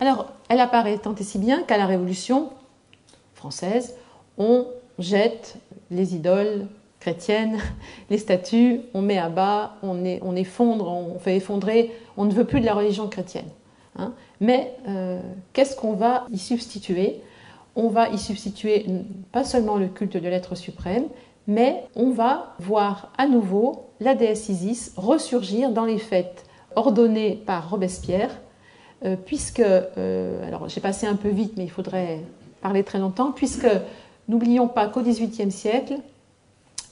Alors, elle apparaît tant et si bien qu'à la Révolution française, on jette les idoles chrétiennes, les statues, on met à bas, on effondre, on fait effondrer, on ne veut plus de la religion chrétienne. Hein. Mais qu'est-ce qu'on va y substituer? On va y substituer pas seulement le culte de l'être suprême, mais on va voir à nouveau la déesse Isis ressurgir dans les fêtes ordonnées par Robespierre, puisque, alors j'ai passé un peu vite, mais il faudrait parler très longtemps, puisque n'oublions pas qu'au XVIIIe siècle,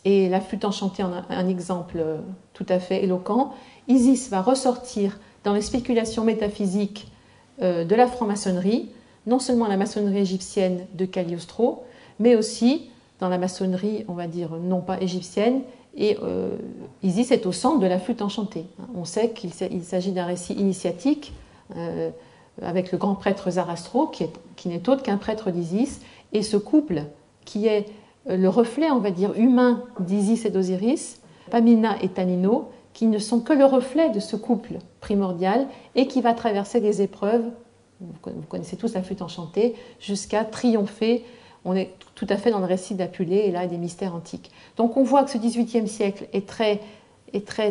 et la flûte enchantée en a un exemple tout à fait éloquent, Isis va ressortir dans les spéculations métaphysiques de la franc-maçonnerie, non seulement la maçonnerie égyptienne de Cagliostro, mais aussi dans la maçonnerie, on va dire, non pas égyptienne, et Isis est au centre de la flûte enchantée. On sait qu'il s'agit d'un récit initiatique avec le grand prêtre Zarastro, qui n'est autre qu'un prêtre d'Isis, et ce couple qui est le reflet, on va dire, humain d'Isis et d'Osiris, Pamina et Tanino, qui ne sont que le reflet de ce couple primordial et qui va traverser des épreuves, vous connaissez tous la flûte enchantée, jusqu'à triompher. On est tout à fait dans le récit d'Apulée et là des mystères antiques. Donc on voit que ce XVIIIe siècle est très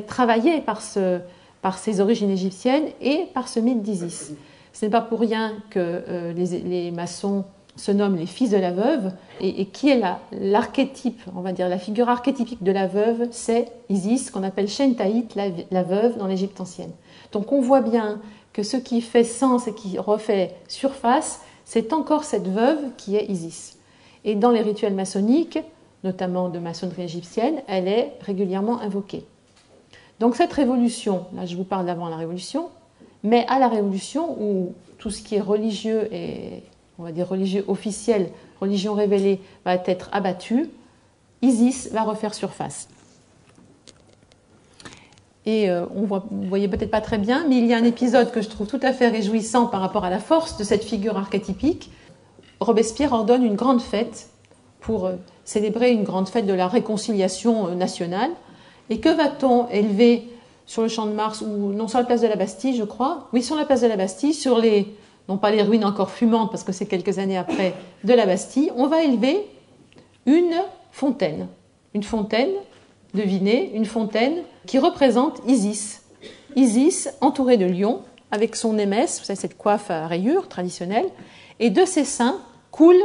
travaillé par ses origines égyptiennes et par ce mythe d'Isis. Ce n'est pas pour rien que les maçons se nomment les fils de la veuve, et qui est l'archétype, on va dire la figure archétypique de la veuve, c'est Isis, qu'on appelle Shentait, la veuve dans l'Égypte ancienne. Donc on voit bien que ce qui fait sens et qui refait surface, c'est encore cette veuve qui est Isis. Et dans les rituels maçonniques, notamment de maçonnerie égyptienne, elle est régulièrement invoquée. Donc cette révolution, là je vous parle d'avant la révolution, mais à la révolution où tout ce qui est religieux et on va dire religieux officiel, religion révélée, va être abattu, Isis va refaire surface. Et vous voyez peut-être pas très bien, mais il y a un épisode que je trouve tout à fait réjouissant par rapport à la force de cette figure archétypique. Robespierre ordonne une grande fête pour célébrer une grande fête de la réconciliation nationale. Et que va-t-on élever sur le champ de Mars, ou non, sur la place de la Bastille, je crois? Oui, sur la place de la Bastille, sur les, non pas les ruines encore fumantes, parce que c'est quelques années après, de la Bastille, on va élever une fontaine. Une fontaine, devinez, une fontaine qui représente Isis. Isis entourée de lions, avec son émesse, vous savez, cette coiffe à rayures traditionnelle, et de ses seins coule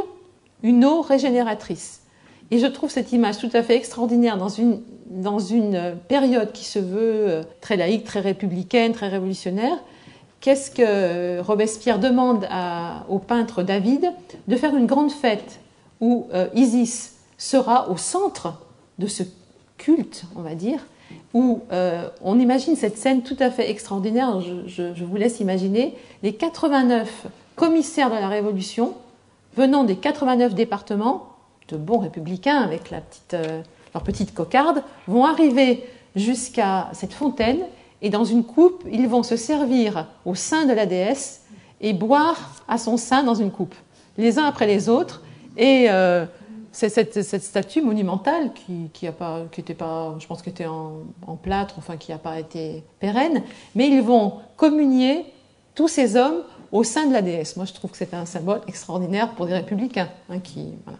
une eau régénératrice. Et je trouve cette image tout à fait extraordinaire dans une période qui se veut très laïque, très républicaine, très révolutionnaire. Qu'est-ce que Robespierre demande au peintre David? De faire une grande fête où Isis sera au centre de ce culte, on va dire, où on imagine cette scène tout à fait extraordinaire. Je vous laisse imaginer les 89 commissaires de la Révolution venant des 89 départements, de bons républicains avec leur petite cocarde, vont arriver jusqu'à cette fontaine et dans une coupe, ils vont se servir au sein de la déesse et boire à son sein dans une coupe, les uns après les autres. Et c'est cette statue monumentale qui était pas, je pense, qui était en plâtre, enfin qui n'a pas été pérenne, mais ils vont communier tous ces hommes au sein de la déesse. Moi, je trouve que c'est un symbole extraordinaire pour des républicains. Voilà.